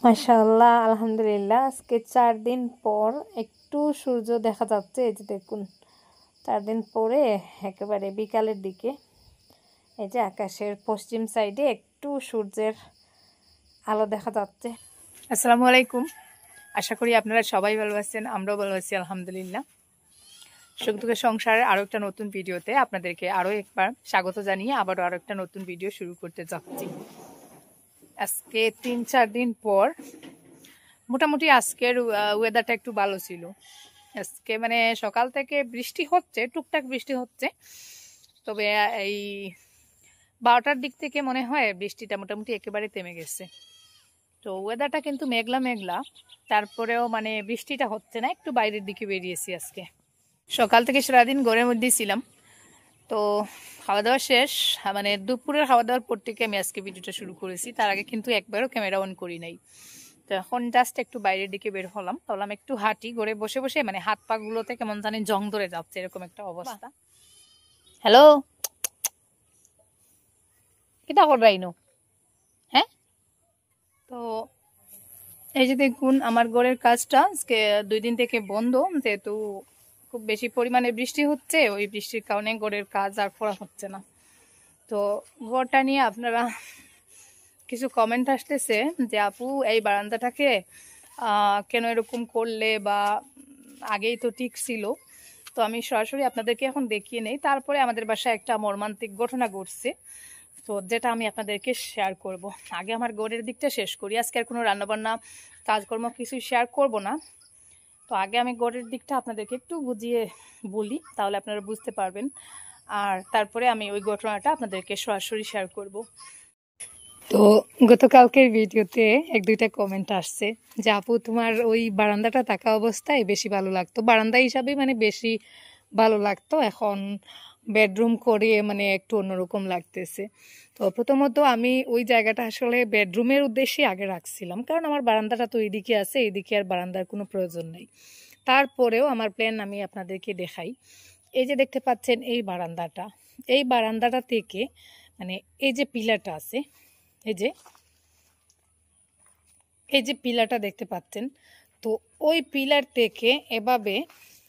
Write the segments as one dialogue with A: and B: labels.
A: মাশাআল্লাহ, আলহামদুলিল্লাহ। আজকে 4 দিন পর একটু সূর্য দেখা যাচ্ছে। এই যে দেখুন, 4 দিন পরে একেবারে বিকালের দিকে এই যে আকাশের পশ্চিম সাইডে একটু সূর্যের আলো দেখা যাচ্ছে।
B: আসসালামু আলাইকুম। আশা করি আপনারা সবাই ভালো আছেন, আমরাও ভালো আছি আলহামদুলিল্লাহ। সুখ দুঃখের সংসারের আরও একটা নতুন ভিডিওতে আপনাদেরকে আরও একবার স্বাগত জানিয়ে আবারও আরও একটা নতুন ভিডিও শুরু করতে যাচ্ছি। আজকে 3-4 দিন পর মোটামুটি আজকের ওয়েদারটা একটু ভালো ছিল। আজকে মানে সকাল থেকে বৃষ্টি হচ্ছে, টুকটাক বৃষ্টি হচ্ছে, তবে এই 12টার দিক থেকে মনে হয় বৃষ্টিটা মোটামুটি একেবারে থেমে গেছে। তো ওয়েদারটা কিন্তু মেঘলা মেঘলা, তারপরেও মানে বৃষ্টিটা হচ্ছে না। একটু বাইরের দিকে বেরিয়েছি আজকে। সকাল থেকে সারাদিন ঘরের মধ্যেই ছিলাম। তো খাওয়া দাওয়া শেষ, মানে দুপুরের খাওয়া দাওয়ার পর থেকে আমি আজকে ভিডিওটা শুরু করেছি। তার আগে কিন্তু একবারও ক্যামেরা অন করি নাই। তো এখন জাস্ট একটু বাইরের দিকে বের হলাম, তাহলে একটু হাঁটি। ঘরে বসে বসে মানে হাত পা গুলোতে কেমন জানি জং ধরে যাচ্ছে, এরকম একটা অবস্থা। হ্যালো, কিটা করবাইনো? হ্যাঁ, তো এই যে দেখুন, আমার ঘরের কাজটা আজকে 2 দিন থেকে বন্ধ, যেহেতু খুব বেশি পরিমাণে বৃষ্টি হচ্ছে। ওই বৃষ্টির কারণে ঘরের কাজ আর করা হচ্ছে না। তো ঘরটা নিয়ে আপনারা কিছু কমেন্ট আসতেছে যে আপু এই বারান্দাটাকে কেন এরকম করলে, বা আগেই তো ঠিক ছিল। তো আমি সরাসরি আপনাদেরকে এখন দেখিয়ে নেই। তারপরে আমাদের বাসায় একটা মর্মান্তিক ঘটনা ঘটছে, তো যেটা আমি আপনাদেরকে শেয়ার করব। আগে আমার ঘরের দিকটা শেষ করি। আজকে আর কোনো রান্নাবান্না কাজকর্ম কিছু শেয়ার করব না। তো আগে আমি ঘরের দিকটা আপনাদেরকে একটু বুঝিয়ে বলি, তাহলে আপনারা বুঝতে পারবেন। আর তারপরে আমি ওই ঘটনাটা আপনাদেরকে সরাসরি শেয়ার করব। তো গতকালকের ভিডিওতে 1-2টা কমেন্ট আসছে যে আপু তোমার ওই বারান্দাটা থাকা অবস্থায় বেশি ভালো লাগতো, বারান্দা হিসাবে মানে বেশি ভালো লাগতো, এখন বেডরুম করে মানে একটু অন্যরকম লাগতেছে। তো প্রথমত আমি ওই জায়গাটা আসলে বেডরুমের উদ্দেশ্যে আগে রাখছিলাম, কারণ আমার বারান্দাটা তো এইদিকে আছে, এইদিকে আর বারান্দার কোনো প্রয়োজন নেই। তারপরেও আমার প্ল্যান আমি আপনাদেরকে দেখাই। এই যে দেখতে পাচ্ছেন এই বারান্দাটা থেকে মানে এই যে পিলারটা আছে, এই যে পিলারটা দেখতে পাচ্ছেন, তো ওই পিলার থেকে এভাবে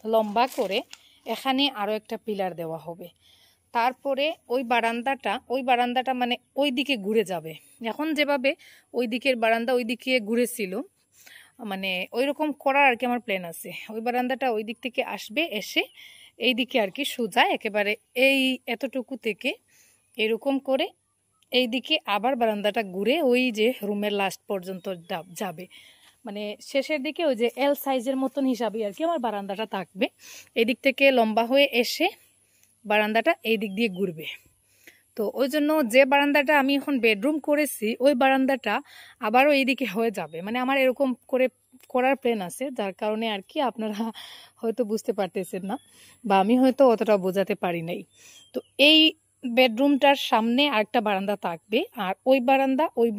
B: লম্বা করে এখানে আরও একটা পিলার দেওয়া হবে। তারপরে ওই বারান্দাটা মানে ওই দিকে ঘুরে যাবে। এখন যেভাবে ওই দিকের বারান্দা ওই দিকে ঘুরেছিল, মানে ওই রকম করার আর কি আমার প্ল্যান আছে। ওই বারান্দাটা ওই দিক থেকে আসবে, এসে এই দিকে আর কি সোজা একেবারে এই এতটুকু থেকে এরকম করে এই দিকে আবার বারান্দাটা ঘুরে ওই যে রুমের লাস্ট পর্যন্ত যাবে। মানে শেষের দিকে ওই যে এল সাইজের মতন হিসাবে আর কি আমার বারান্দাটা থাকবে। এই দিক থেকে লম্বা হয়ে এসে বারান্দাটা এই দিক দিয়ে ঘুরবে। তো ওই জন্য যে বারান্দাটা আমি এখন বেডরুম করেছি, ওই বারান্দাটা আবারও এইদিকে হয়ে যাবে। মানে আমার এরকম করে করার প্ল্যান আছে, যার কারণে আর কি আপনারা হয়তো বুঝতে পারতেছেন না, বা আমি হয়তো অতটা বোঝাতে পারি নাই। তো এই বেডরুমটার সামনে আরেকটা বারান্দা থাকবে, আর ওই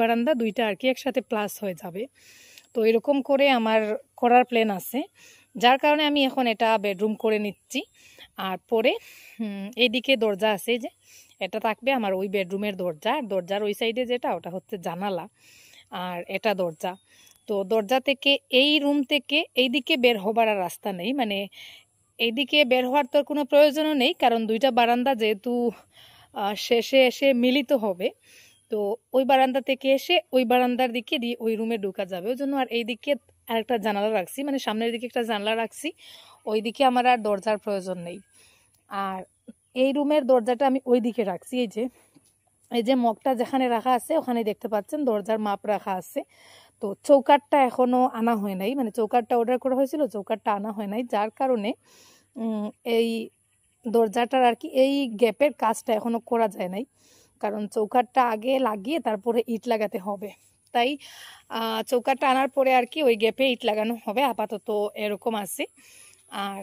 B: বারান্দা দুইটা আর কি একসাথে প্লাস হয়ে যাবে। তো এরকম করে আমার করার প্ল্যান আছে, যার কারণে আমি এখন এটা বেডরুম করে নিচ্ছি। আর পরে এইদিকে দরজা আছে, যে এটা থাকবে আমার ওই বেডরুমের দরজা, আর দরজার ওই সাইডে যেটা ওটা হচ্ছে জানালা, আর এটা দরজা। তো দরজা থেকে এই রুম থেকে এইদিকে বের হবার আর রাস্তা নেই, মানে এইদিকে বের হওয়ার তোর কোনো প্রয়োজনও নেই, কারণ দুইটা বারান্দা যেহেতু শেষে এসে মিলিত হবে। তো ওই বারান্দা থেকে এসে ওই বারান্দার দিকে দিয়ে ওই রুমে ঢোকা যাবে। ওই জন্য আর এইদিকে আরেকটা জানালা রাখছি, মানে সামনের দিকে একটা জানালা রাখছি, ওইদিকে আমার আর দরজার প্রয়োজন নেই। আর এই রুমের দরজাটা আমি ওই দিকে রাখছি। এই যে মগটা যেখানে রাখা আছে ওখানে দেখতে পাচ্ছেন দরজার মাপ রাখা আছে। তো চৌকাঠটা এখনো আনা হয় নাই, মানে চৌকাঠটা অর্ডার করা হয়েছিল, চৌকাঠটা আনা হয় নাই, যার কারণে এই দরজাটার আর কি এই গ্যাপের কাজটা এখনো করা যায় নাই, কারণ চৌকাঠটা আগে লাগিয়ে তারপরে ইট লাগাতে হবে। তাই চৌকাঠটা আনার পরে আর কি ওই গ্যাপে ইট লাগানো হবে, আপাতত এরকম আছে। আর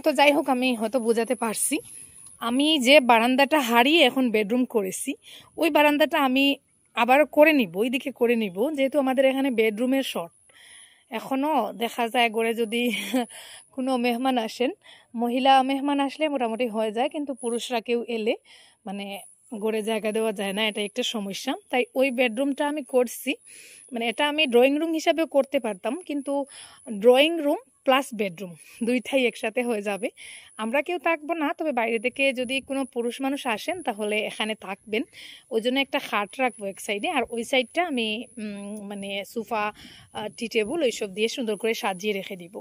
B: তো যাই হোক, আমি হয়তো বোঝাতে পারছি। আমি যে বারান্দাটা হারিয়ে এখন বেডরুম করেছি, ওই বারান্দাটা আমি আবার করে নিব, ওই দিকে করে নিব, যেহেতু আমাদের এখানে বেডরুমের শর্ট। এখনও দেখা যায় ঘরে যদি কোনো মেহমান আসেন, মহিলা মেহমান আসলে মোটামুটি হয়ে যায়, কিন্তু পুরুষরা কেউ এলে মানে গড়ে জায়গা দেওয়া যায় না, এটা একটা সমস্যা। তাই ওই বেডরুমটা আমি করছি, মানে এটা আমি ড্রয়িং রুম হিসাবেও করতে পারতাম, কিন্তু ড্রয়িং রুম প্লাস বেডরুম দুইটাই একসাথে হয়ে যাবে। আমরা কেউ থাকবো না, তবে বাইরে থেকে যদি কোনো পুরুষ মানুষ আসেন তাহলে এখানে থাকবেন। ওই জন্য একটা খাট রাখবো এক সাইডে, আর ওই সাইডটা আমি মানে সোফা, টি টেবিল ওইসব দিয়ে সুন্দর করে সাজিয়ে রেখে দিব।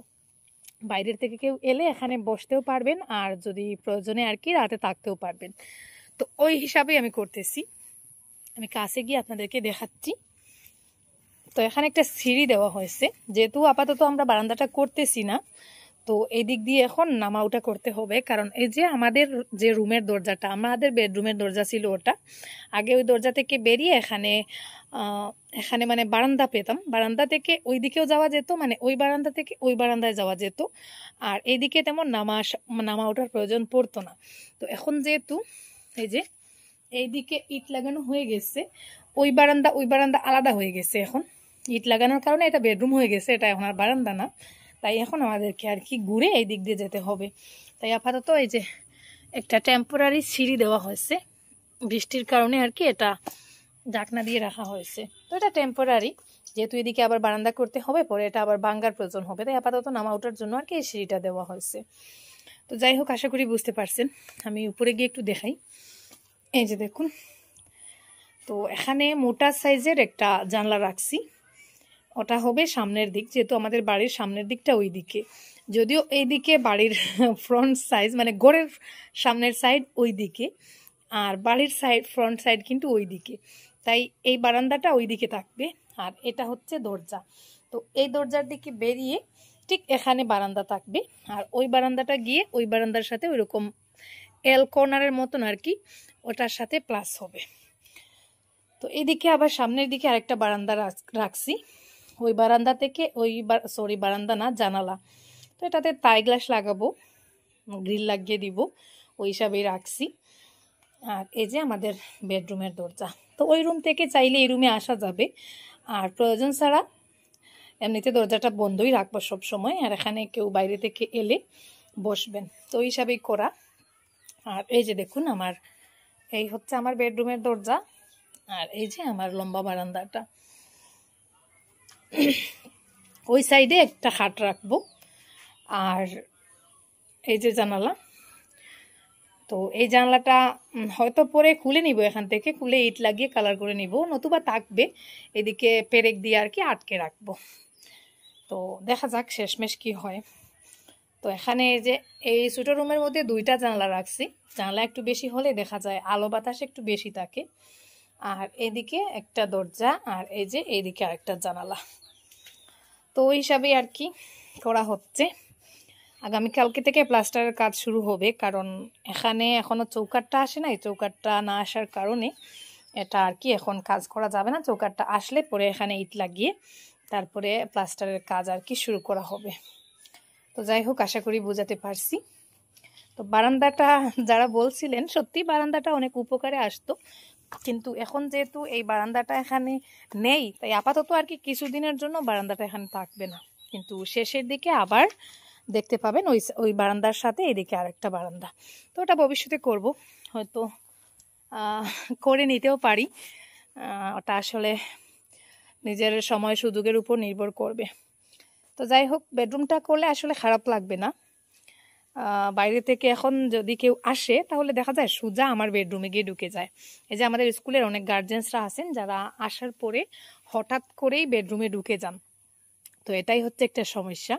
B: বাইরের থেকে কেউ এলে এখানে বসতেও পারবেন, আর যদি প্রয়োজনে আর কি রাতে থাকতেও পারবেন। তো ওই হিসাবেই আমি করতেছি। আমি কাছে গিয়ে আপনাদেরকে দেখাচ্ছি। তো এখানে একটা সিঁড়ি দেওয়া হয়েছে, যেহেতু আপাতত আমরা বারান্দাটা করতেছি না, তো এই দিক দিয়ে এখন নামা ওঠা করতে হবে। কারণ এই যে আমাদের যে রুমের দরজাটা, আমাদের বেডরুমের দরজা ছিল ওটা, আগে ওই দরজা থেকে বেরিয়ে এখানে এখানে মানে বারান্দা পেতাম, বারান্দা থেকে ওই দিকেও যাওয়া যেত, মানে ওই বারান্দা থেকে ওই বারান্দায় যাওয়া যেত, আর এইদিকে তেমন নামা ওঠার প্রয়োজন পড়তো না। তো এখন যেহেতু এই যে এইদিকে ইট লাগানো হয়ে গেছে, ওই বারান্দা আলাদা হয়ে গেছে। এখন ইট লাগানোর কারণে এটা বেডরুম হয়ে গেছে, এটা এখন আর বারান্দা না। তাই এখন আমাদেরকে আর কি ঘুরে এই দিক দিয়ে যেতে হবে। তাই আপাতত এই যে একটা টেম্পোরারি সিঁড়ি দেওয়া হয়েছে, বৃষ্টির কারণে আর কি এটা ঢাকনা দিয়ে রাখা হয়েছে। তো এটা টেম্পোরারি, যেহেতু এদিকে আবার বারান্দা করতে হবে, পরে এটা আবার ভাঙার প্রয়োজন হবে, তাই আপাতত নামা ওঠার জন্য আর কি এই সিঁড়িটা দেওয়া হয়েছে। তো যাই হোক, আশা করি বুঝতে পারছেন। আমি উপরে গিয়ে একটু দেখাই। এই যে দেখুন, তো এখানে মোটা সাইজের একটা জানলা রাখছি, ওটা হবে সামনের দিক, যেহেতু আমাদের বাড়ির সামনের দিকটা ওই দিকে। যদিও এই দিকে বাড়ির ফ্রন্ট সাইজ মানে ঘরের সামনের সাইড ওই দিকে, আর বাড়ির ফ্রন্ট সাইড কিন্তু ওই দিকে, তাই এই বারান্দাটা ওই দিকে থাকবে। আর এটা হচ্ছে দরজা, তো এই দরজার দিকে বেরিয়ে ঠিক এখানে বারান্দা থাকবে, আর ওই বারান্দাটা গিয়ে ওই বারান্দার সাথে ওইরকম এল কর্নারের মতন আর কি, ওটার সাথে প্লাস হবে। তো এদিকে আবার সামনের দিকে আরেকটা বারান্দা রাখছি, ওই বারান্দা থেকে বারান্দা না, জানালা। তো এটাতে তাই গ্লাস লাগাবো, গ্রিল লাগিয়ে দিব, ওই হিসাবেই রাখছি। আর এই যে আমাদের বেডরুমের দরজা, তো ওই রুম থেকে চাইলে এই রুমে আসা যাবে, আর প্রয়োজন ছাড়া এমনিতে দরজাটা বন্ধই রাখবো সব সময়, আর এখানে কেউ বাইরে থেকে এলে বসবেন, তো ওই হিসাবেই করা। আর এই যে দেখুন, এই হচ্ছে আমার বেডরুমের দরজা, আর এই যে আমার লম্বা বারান্দাটা। ওই সাইডে একটা খাট রাখবো, আর এই যে জানালা, তো এই জানলাটা হয়তো পরে খুলে নিব, এখান থেকে খুলে ইট লাগিয়ে কালার করে নিব, নতুবা থাকবে এদিকে পেরেক দিয়ে আর কি আটকে রাখবো। তো দেখা যাক শেষমেশ কি হয়। তো এখানে যে এই ছোটো রুমের মধ্যে দুইটা জানলা রাখছি, জানলা একটু বেশি হলে দেখা যায় আলো বাতাস একটু বেশি থাকে। আর এদিকে একটা দরজা, আর এই যে এইদিকে আরেকটা জানালা। তো ওই হিসাবে আর কি করা হচ্ছে। আগামীকালকে থেকে প্লাস্টারের কাজ শুরু হবে, কারণ এখানে এখনো চৌকাঠটা আসে নাই, চৌকাঠটা না আসার কারণে এটা আর কি এখন কাজ করা যাবে না। চৌকাঠটা আসলে পরে এখানে ইট লাগিয়ে তারপরে প্লাস্টারের কাজ আর কি শুরু করা হবে। তো যাই হোক, আশা করি বোঝাতে পারছি। তো বারান্দাটা যারা বলছিলেন, সত্যি বারান্দাটা অনেক উপকারে আসতো, কিন্তু এখন যেহেতু এই বারান্দাটা এখানে নেই, তাই আপাতত আর কি কিছুদিনের জন্য বারান্দাটা এখানে থাকবে না, কিন্তু শেষের দিকে আবার দেখতে পাবেন ওই বারান্দার সাথে এদিকে আরেকটা বারান্দা। তো ওটা ভবিষ্যতে করব, হয়তো করে নিতেও পারি, ওটা আসলে নিজের সময় সুযোগের উপর নির্ভর করবে। তো যাই হোক, বেডরুমটা করলে আসলে খারাপ লাগবে না। বাইরে থেকে এখন যদি কেউ আসে তাহলে দেখা যায় সোজা আমার বেডরুমে গিয়ে ঢুকে যায়। এই যে আমাদের স্কুলের অনেক গার্জেন্সরা আছেন যারা আসার পরে হঠাৎ করেই বেডরুমে ঢুকে যান, তো এটাই হচ্ছে একটা সমস্যা।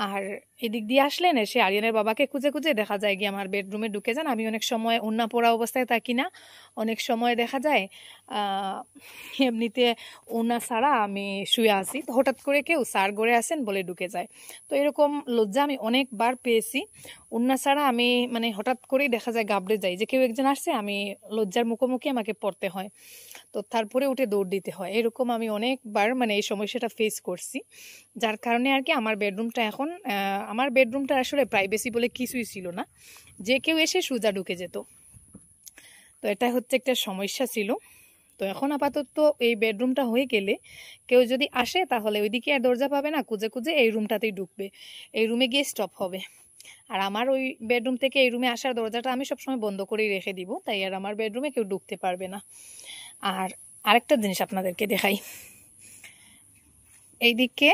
B: আর এদিক দিয়ে আসলেন, এসে আরিয়ানের বাবাকে খুঁজে খুঁজে দেখা যায় গিয়ে আমার বেডরুমে ঢুকে যান। আমি অনেক সময় ওড়না পরা অবস্থায় থাকি না, অনেক সময় দেখা যায় এমনিতে ওড়না ছাড়া আমি শুয়ে আছি, তো হঠাৎ করে কেউ স্যার ঘরে আসেন বলে ঢুকে যায়। তো এরকম লজ্জা আমি অনেকবার পেয়েছি, ওড়না ছাড়া আমি মানে হঠাৎ করেই দেখা যায় গাবড়ে যাই যে কেউ একজন আসছে, আমি লজ্জার মুখোমুখি আমাকে পড়তে হয়, তো তারপরে উঠে দৌড় দিতে হয়। এরকম আমি অনেকবার মানে এই সমস্যাটা ফেস করছি, যার কারণে আর কি আমার বেডরুমটা আসলে প্রাইভেসি বলে কিছুই ছিল না, যে কেউ এসে সোজা ঢুকে যেত। তো এটা হচ্ছে একটা সমস্যা ছিল। তো এখন আপাতত এই বেডরুমটা হয়ে গেলে কেউ যদি আসে তাহলে ওইদিকে আর দরজা পাবে না, খুঁজে খুঁজে এই রুমটাতেই ঢুকবে, এই রুমে গিয়ে স্টপ হবে। আর আমার ওই বেডরুম থেকে এই রুমে আসার দরজাটা আমি সবসময় বন্ধ করেই রেখে দিব, তাই আর আমার বেডরুমে কেউ ঢুকতে পারবে না। আর আরেকটা জিনিস আপনাদেরকে দেখাই, এইদিকে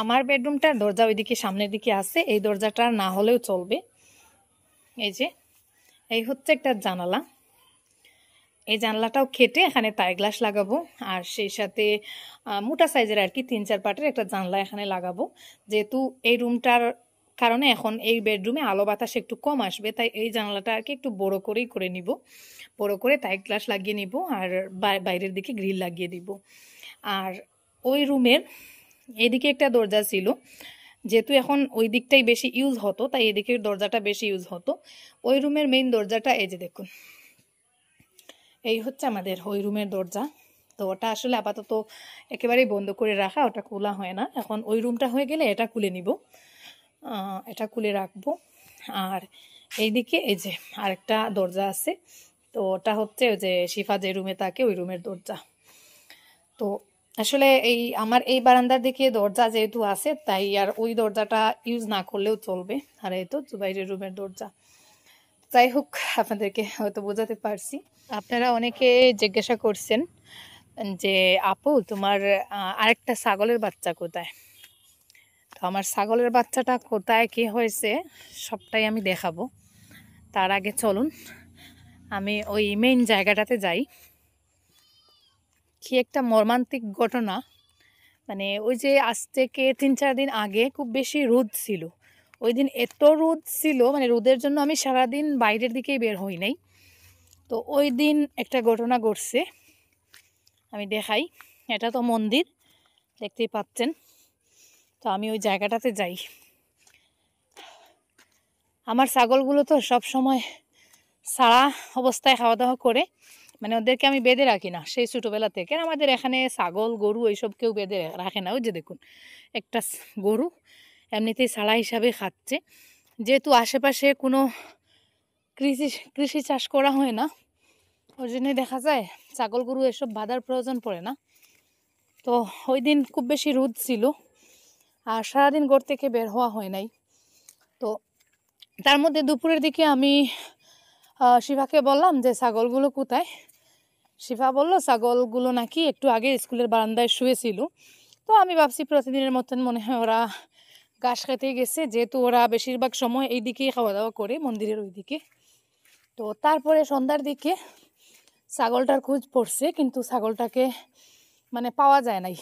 B: আমার বেডরুমটার দরজা ওইদিকে সামনের দিকে আছে, এই দরজাটা না হলেও চলবে। এই যে এই হচ্ছে একটা জানালা, এই জানলাটাও কেটে এখানে তাই গ্লাস লাগাবো, আর সেই সাথে মোটা সাইজের আর কি 3-4 পাটের একটা জানলা এখানে লাগাবো। যেহেতু এই রুমটার কারণে এখন এই বেডরুমে আলো বাতাস একটু কম আসবে, তাই এই জানলাটা আর কি একটু বড় করেই করে নিব, বড় করে তাই গ্লাস লাগিয়ে নিব, আর বাইরের দিকে গ্রিল লাগিয়ে দিব। আর ওই রুমের এদিকে একটা দরজা ছিল, যেহেতু এখন ওই দিকটাই বেশি ইউজ হতো তাই এদিকের দরজাটা বেশি ইউজ হতো। ওই রুমের মেইন দরজাটা এই যে দেখুন, এই হচ্ছে আমাদের ওই রুমের দরজা। তো ওটা আসলে আপাতত একেবারেই বন্ধ করে রাখা, ওটা খোলা হয় না। এখন ওই রুমটা হয়ে গেলে এটা খুলে নিব, এটা খুলে রাখবো। আর এইদিকে এই যে আরেকটা দরজা আছে, তো ওটা হচ্ছে ওই যে শিফা যে রুমে থাকে ওই রুমের দরজা। তো আসলে এই আমার এই বারান্দার দিকে দরজা যেহেতু আছে, তাই আর ওই দরজাটা ইউজ না করলেও চলবে। আর এই তো জুবাইরের রুমের দরজা। যাই হোক, আপনাদেরকে হয়তো বোঝাতে পারছি। আপনারা অনেকে জিজ্ঞাসা করছেন যে আপু তোমার আরেকটা ছাগলের বাচ্চা কোথায়। তো আমার ছাগলের বাচ্চাটা কোথায় কি হয়েছে সবটাই আমি দেখাবো। তার আগে চলুন আমি ওই মেইন জায়গাটাতে যাই। কি একটা মর্মান্তিক ঘটনা, মানে ওই যে আজ থেকে 3-4 দিন আগে খুব বেশি রোদ ছিল। ওই দিন এত রোদ ছিল, মানে রোদের জন্য আমি সারাদিন বাইরের দিকেই বের হই নাই। তো ওই দিন একটা ঘটনা ঘটছে, আমি দেখাই। এটা তো মন্দির, দেখতেই পাচ্ছেন। তো আমি ওই জায়গাটাতে যাই। আমার ছাগলগুলো তো সব সময় সারা অবস্থায় খাওয়া দাওয়া করে, মানে ওদেরকে আমি বেঁধে রাখি না সেই ছোটোবেলা থেকে। আমাদের এখানে ছাগল গরু এইসব কেউ বেঁধে রাখে না। ওই যে দেখুন একটা গরু এমনিতেই ছাড়া হিসাবে খাচ্ছে। যেহেতু আশেপাশে কোনো কৃষি চাষ করা হয় না, ওই জন্যই দেখা যায় ছাগল গরু এসব বাঁধার প্রয়োজন পড়ে না। তো ওই দিন খুব বেশি রোদ ছিল, আর সারাদিন ঘর থেকে বের হওয়া হয় নাই। তো তার মধ্যে দুপুরের দিকে আমি শিফাকে বললাম যে ছাগলগুলো কোথায়। শিফা বলল ছাগলগুলো নাকি একটু আগে স্কুলের বারান্দায় শুয়েছিল। তো আমি ভাবছি প্রতিদিনের মতন মনে হয় ওরা ঘাস খেতে গেছে, যেহেতু ওরা বেশিরভাগ সময় এই দিকেই খাওয়া দাওয়া করে, মন্দিরের ওই দিকে। তো তারপরে সন্ধ্যার দিকে ছাগলটার খোঁজ পড়ছে, কিন্তু ছাগলটাকে মানে পাওয়া যায় নাই।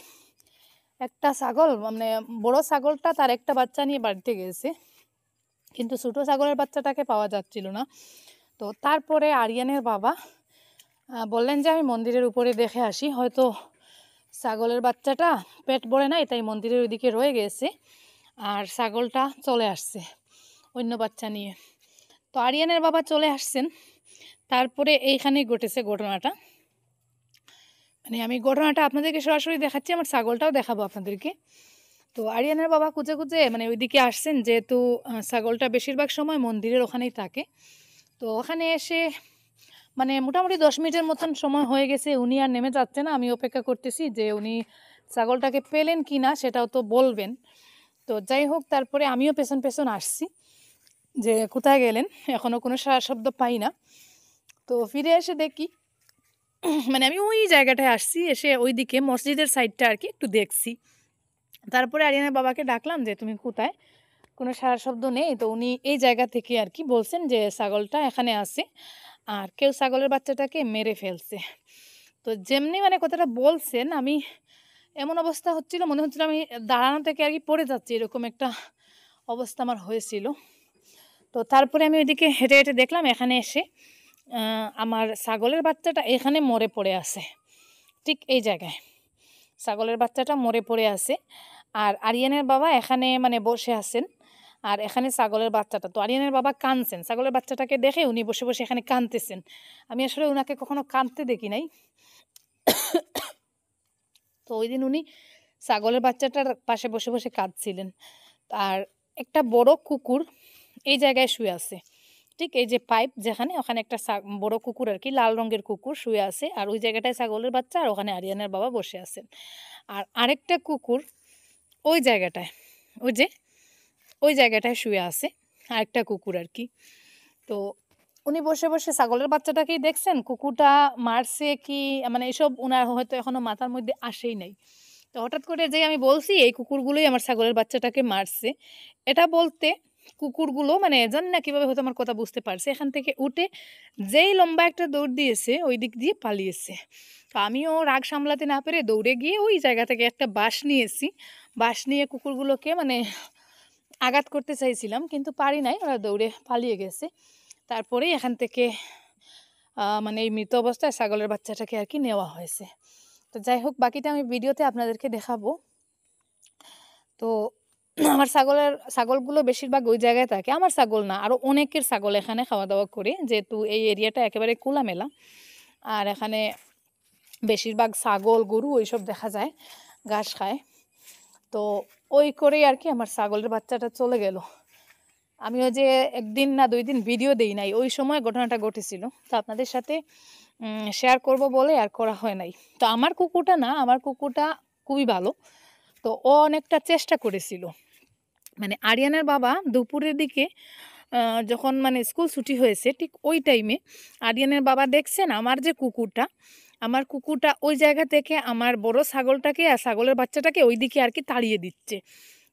B: একটা ছাগল মানে বড় ছাগলটা তার একটা বাচ্চা নিয়ে বাড়িতে গেছে, কিন্তু ছোটো ছাগলের বাচ্চাটাকে পাওয়া যাচ্ছিল না। তো তারপরে আরিয়ানের বাবা বললেন যে আমি মন্দিরের উপরে দেখে আসি, হয়তো ছাগলের বাচ্চাটা পেট ভরে নাই তাই মন্দিরের ওইদিকে রয়ে গেছে, আর ছাগলটা চলে আসছে অন্য বাচ্চা নিয়ে। তো আরিয়ানের বাবা চলে আসছেন। তারপরে এইখানেই ঘটেছে ঘটনাটা, মানে আমি ঘটনাটা আপনাদেরকে সরাসরি দেখাচ্ছি, আমার ছাগলটাও দেখাবো আপনাদেরকে। তো আরিয়ানের বাবা খুঁজে খুঁজে মানে ওইদিকে আসছেন, যেহেতু ছাগলটা বেশিরভাগ সময় মন্দিরের ওখানেই থাকে। তো ওখানে এসে মানে মোটামুটি 10 মিনিটের মতন সময় হয়ে গেছে, উনি আর নেমে যাচ্ছে না। আমি অপেক্ষা করতেছি যে উনি ছাগলটাকে পেলেন কি না সেটাও তো বলবেন। তো যাই হোক, তারপরে আমিও পেছন পেছন আসছি যে কোথায় গেলেন, এখনও কোনো সারা শব্দ পাই না। তো ফিরে এসে দেখি মানে আমি ওই জায়গাটায় আসছি, এসে ওই দিকে মসজিদের সাইডটা আর কি একটু দেখছি। তারপরে আরিয়ানের বাবাকে ডাকলাম যে তুমি কোথায়, কোনো সারা শব্দ নেই। তো উনি এই জায়গা থেকে আর কি বলছেন যে ছাগলটা এখানে আছে, আর কেউ ছাগলের বাচ্চাটাকে মেরে ফেলছে। তো যেমনি মানে কথাটা বলছেন, আমি এমন অবস্থা হচ্ছিল, মনে হচ্ছিল আমি দাঁড়ানো থেকে আর কি পড়ে যাচ্ছি, এরকম একটা অবস্থা আমার হয়েছিল। তো তারপরে আমি ওইদিকে হেঁটে হেঁটে দেখলাম, এখানে এসে আমার ছাগলের বাচ্চাটা এখানে মরে পড়ে আছে, ঠিক এই জায়গায় ছাগলের বাচ্চাটা মরে পড়ে আছে। আর আরিয়ানের বাবা এখানে মানে বসে আছেন, আর এখানে ছাগলের বাচ্চাটা। তো আরিয়ানের বাবা কাঁদছেন, ছাগলের বাচ্চাটাকে দেখে উনি বসে বসে এখানে কাঁদতেছেন। আমি আসলে ওনাকে কখনো কাঁদতে দেখি নাই। তো ওই দিন উনি ছাগলের বাচ্চাটার পাশে বসে বসে কাঁদছিলেন। আর একটা বড় কুকুর এই জায়গায় শুয়ে আছে, ঠিক এই যে পাইপ যেখানে, ওখানে একটা বড় কুকুর আর কি, লাল রঙের কুকুর শুয়ে আছে। আর ওই জায়গাটায় ছাগলের বাচ্চা, আর ওখানে আরিয়ানের বাবা বসে আছেন। আর আরেকটা কুকুর ওই জায়গাটায়, ওই যে ওই জায়গাটায় শুয়ে আছে আরেকটা কুকুর আর কি। তো উনি বসে বসে ছাগলের বাচ্চাটাকেই দেখছেন, কুকুরটা মারছে কি মানে এসব উনার হয়তো এখনো মাথার মধ্যে আসেই নাই। তো হঠাৎ করে যে আমি বলছি এই কুকুরগুলোই আমার ছাগলের বাচ্চাটাকে মারছে, এটা বলতে কুকুরগুলো মানে জানি না কিভাবে হয়তো আমার কথা বুঝতে পারছে, এখান থেকে উঠে যেই লম্বা একটা দৌড় দিয়েছে ওই দিক দিয়ে পালিয়েছে। তো আমিও রাগ সামলাতে না পেরে দৌড়ে গিয়ে ওই জায়গা থেকে একটা বাঁশ নিয়েছি, বাঁশ নিয়ে কুকুরগুলোকে মানে আঘাত করতে চাইছিলাম কিন্তু পারি নাই, ওরা দৌড়ে পালিয়ে গেছে। তারপরে এখান থেকে মানে এই মৃত অবস্থায় ছাগলের বাচ্চাটাকে আর কি নেওয়া হয়েছে। তো যাই হোক, বাকিটা আমি ভিডিওতে আপনাদেরকে দেখাবো। তো আমার ছাগলগুলো বেশিরভাগ ওই জায়গায় থাকে, আমার ছাগল না আরও অনেকের ছাগল এখানে খাওয়া দাওয়া করে, যেহেতু এই এরিয়াটা একেবারে খোলামেলা। আর এখানে বেশিরভাগ ছাগল গরু ওইসব দেখা যায় ঘাস খায়। তো ওই করেই আর কি আমার ছাগলের বাচ্চাটা চলে গেল। আমিও যে একদিন না 2 দিন ভিডিও দেই নাই, ওই সময় ঘটনাটা ঘটেছিল, তো আপনাদের সাথে শেয়ার করব বলে আর করা হয় নাই। তো আমার কুকুরটা না, আমার কুকুরটা খুবই ভালো। তো ও অনেকটা চেষ্টা করেছিল, মানে আরিয়ানের বাবা দুপুরের দিকে যখন মানে স্কুল ছুটি হয়েছে ঠিক ওই টাইমে আরিয়ানের বাবা দেখছেন আমার কুকুরটা ওই জায়গা থেকে আমার বড় ছাগলটাকে আর ছাগলের বাচ্চাটাকে ওই দিকে আর কি তাড়িয়ে দিচ্ছে।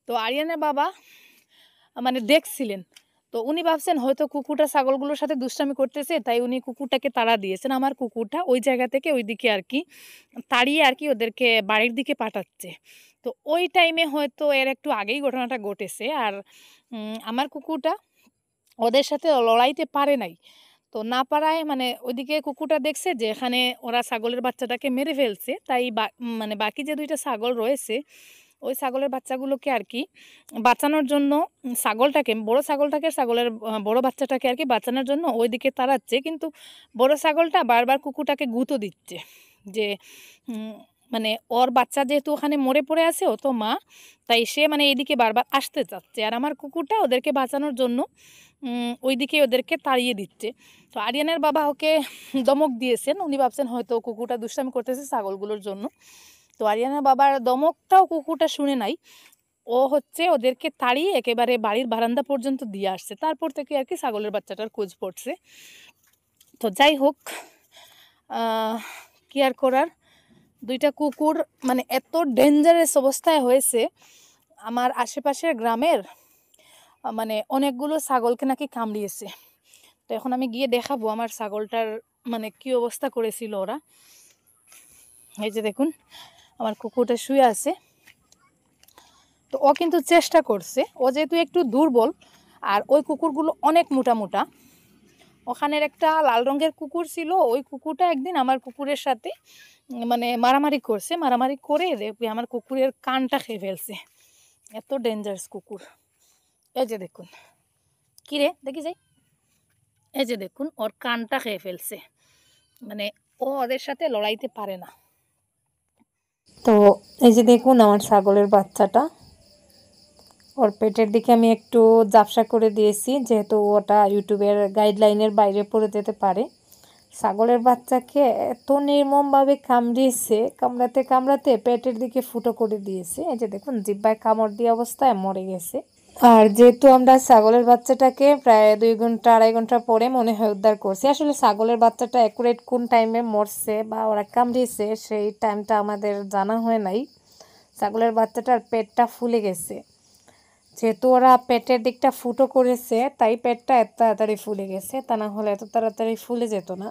B: তো আরিয়ানের বাবা মানে দেখছিলেন, তো উনি ভাবছেন হয়তো কুকুরটা ছাগলগুলোর সাথে দুষ্টামি করতেছে, তাই উনি কুকুরটাকে তাড়া দিয়েছেন। আমার কুকুরটা ওই জায়গা থেকে ওই দিকে আর কি তাড়িয়ে আর কি ওদেরকে বাড়ির দিকে পাঠাচ্ছে। তো ওই টাইমে হয়তো এর একটু আগেই ঘটনাটা ঘটেছে। আর আমার কুকুরটা ওদের সাথে লড়াইতে পারে নাই। তো না পারায় মানে ওইদিকে কুকুরটা দেখছে যে এখানে ওরা ছাগলের বাচ্চাটাকে মেরে ফেলছে, তাই মানে বাকি যে 2টা ছাগল রয়েছে ওই ছাগলের বাচ্চাগুলোকে আর কি বাঁচানোর জন্য বড় ছাগলটাকে ছাগলের বড় বাচ্চাটাকে আর কি বাঁচানোর জন্য ওইদিকে তাড়াচ্ছে। কিন্তু বড় ছাগলটা বারবার কুকুরটাকে গুঁতো দিচ্ছে যে মানে ওর বাচ্চা যেহেতু ওখানে মরে পড়ে আছে, ও তো মা, তাই সে মানে এইদিকে বারবার আসতে চাচ্ছে। আর আমার কুকুরটা ওদেরকে বাঁচানোর জন্য ওইদিকে ওদেরকে তাড়িয়ে দিচ্ছে। তো আরিয়ানের বাবা ওকে দমক দিয়েছেন, উনি ভাবছেন হয়তো কুকুরটা দুষ্টামি করতেছে ছাগলগুলোর জন্য। তো আরিয়ানের বাবার দমকটাও কুকুরটা শুনে নাই, ও হচ্ছে ওদেরকে তাড়িয়ে একেবারে বাড়ির বারান্দা পর্যন্ত দিয়ে আসছে। তারপর থেকে আর কি ছাগলের বাচ্চাটার খোঁজ পড়ছে। তো যাই হোক, কি আর করার, 2টা কুকুর মানে এত ডেঞ্জারাস অবস্থায় হয়েছে। আমার আশেপাশের গ্রামের মানে অনেকগুলো ছাগলকে নাকি কামড়িয়েছে। তো এখন আমি গিয়ে দেখাবো আমার ছাগলটার মানে কি অবস্থা করেছিল ওরা। এই যে দেখুন আমার কুকুরটা শুয়ে আছে। তো ও কিন্তু চেষ্টা করছে, ও যেহেতু একটু দুর্বল আর ওই কুকুরগুলো অনেক মোটা মোটা। ওখানের একটা লাল রঙের কুকুর ছিল, ওই কুকুরটা একদিন আমার কুকুরের সাথে মানে মারামারি করছে, মারামারি করে দেখবি আমার কুকুরের কানটা খেয়ে ফেলছে। এত ডেঞ্জারাস কুকুর। এই যে দেখুন, কিরে দেখি যাই, এই যে দেখুন ওর কানটা খেয়ে ফেলছে, মানে ও ওদের সাথে লড়াইতে পারে না।
A: তো এই যে দেখুন আমার ছাগলের বাচ্চাটা, ওর পেটের দিকে আমি একটু ঝাপসা করে দিয়েছি, যেহেতু ওটা ইউটিউবের গাইডলাইনের বাইরে পড়ে যেতে পারে। ছাগলের বাচ্চাকে এত নির্মমভাবে কামড়িয়েছে, কামড়াতে কামড়াতে পেটের দিকে ফুটো করে দিয়েছে। এই যে দেখুন জিহ্বায় কামড় দিয়ে অবস্থায় মরে গেছে। আর যেহেতু আমরা ছাগলের বাচ্চাটাকে প্রায় 2 ঘন্টা 2.5 ঘন্টা পরে মনে হয় উদ্ধার করছি। আসলে ছাগলের বাচ্চাটা অ্যাকুরেট কোন টাইমে মরছে বা ওরা কামড়িয়েছে সেই টাইমটা আমাদের জানা হয় নাই। ছাগলের বাচ্চাটার পেটটা ফুলে গেছে, যেহেতু ওরা পেটের দিকটা ফুটো করেছে তাই পেটটা এত তাড়াতাড়ি ফুলে গেছে, তা না হলে এত তাড়াতাড়ি ফুলে যেত না।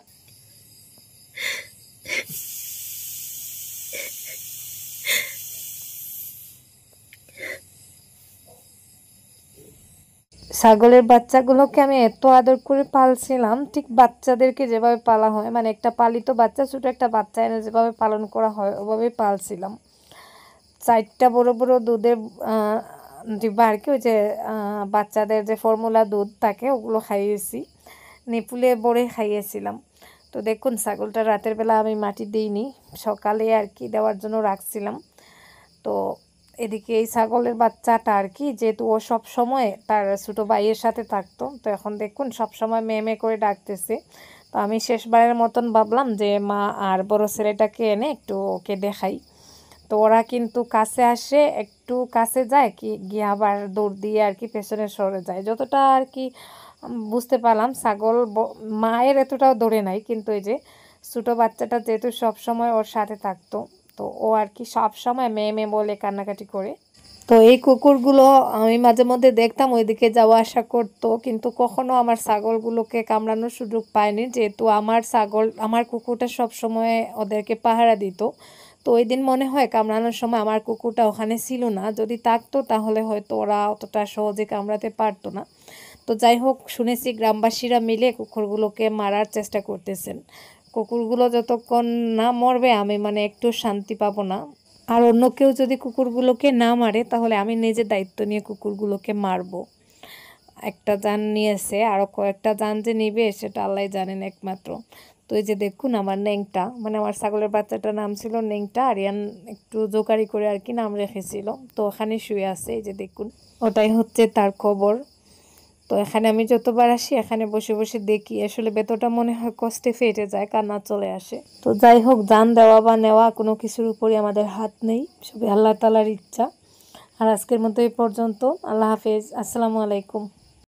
A: ছাগলের বাচ্চাগুলোকে আমি এত আদর করে পালছিলাম, ঠিক বাচ্চাদেরকে যেভাবে পালা হয়, মানে একটা পালিত বাচ্চা, ছোটো একটা বাচ্চা এনে যেভাবে পালন করা হয় ওভাবেই পালছিলাম। 4টা বড় বড় দুধের ডিব্বা আর কি, ওই যে বাচ্চাদের যে ফর্মুলা দুধ থাকে ওগুলো খাইয়েছি, নিপুলে ভরে খাইয়েছিলাম। তো দেখুন ছাগলটা রাতের বেলা আমি মাটি দিইনি, সকালে আর কি দেওয়ার জন্য রাখছিলাম। তো এদিকে এই ছাগলের বাচ্চাটা আর কি, যেহেতু ও সব সময় তার ছোটো ভাইয়ের সাথে থাকতো, তো এখন দেখুন সব সময় মেয়ে করে ডাকতেছে। তো আমি শেষবারের মতন ভাবলাম যে মা আর বড় ছেলেটাকে এনে একটু ওকে দেখাই। তো ওরা কিন্তু কাছে আসে, একটু কাছে যায় কি গিয়ে আবার দৌড় দিয়ে আর কি পেছনে সরে যায়। যতটা আর কি বুঝতে পারলাম ছাগল মায়ের এতটাও দৌড়ে নাই, কিন্তু এই যে ছোটো বাচ্চাটা যেহেতু সবসময় ওর সাথে থাকতো, তো ও আর কি সবসময় মেয়ে মেয়ে বলে কান্নাকাটি করে। তো এই কুকুরগুলো আমি মাঝে মধ্যে দেখতাম ওইদিকে যাওয়া আসা করতো, কিন্তু কখনো আমার ছাগলগুলোকে কামড়ানোর সুযোগ পায়নি, যেহেতু আমার কুকুরটা সবসময় ওদেরকে পাহারা দিত। তো ওই দিন মনে হয় কামড়ানোর সময় আমার কুকুরটা ওখানে ছিল না, যদি থাকতো তাহলে হয়তো ওরা অতটা সহজে কামড়াতে পারতো না। তো যাই হোক, শুনেছি গ্রামবাসীরা মিলে কুকুরগুলোকে মারার চেষ্টা করতেছেন। কুকুরগুলো যতক্ষণ না মরবে আমি মানে একটু শান্তি পাবো না। আর অন্য কেউ যদি কুকুরগুলোকে না মারে তাহলে আমি নিজে দায়িত্ব নিয়ে কুকুরগুলোকে মারবো। একটা জান নিয়েছে, আরও কয়েকটা জান যে নিবে সেটা আল্লাহ জানেন একমাত্র। তো এই যে দেখুন আমার নেংটা, মানে আমার ছাগলের বাচ্চাটার নাম ছিল নেংটা, আরিয়ান একটু জোকারি করে আর কি নাম রেখেছিল। তো ওখানে শুয়ে আছে, এই যে দেখুন ওটাই হচ্ছে তার খবর। তো এখানে আমি যতবার আসি এখানে বসে বসে দেখি, আসলে ভেতরটা মনে হয় কষ্টে ফেটে যায়, কান্না চলে আসে। তো যাই হোক, জান দেওয়া বা নেওয়া কোনো কিছুর উপরই আমাদের হাত নেই, সবই আল্লাহ তাআলার ইচ্ছা। আর আজকের মতো এই পর্যন্ত। আল্লাহ হাফেজ, আসসালামু আলাইকুম।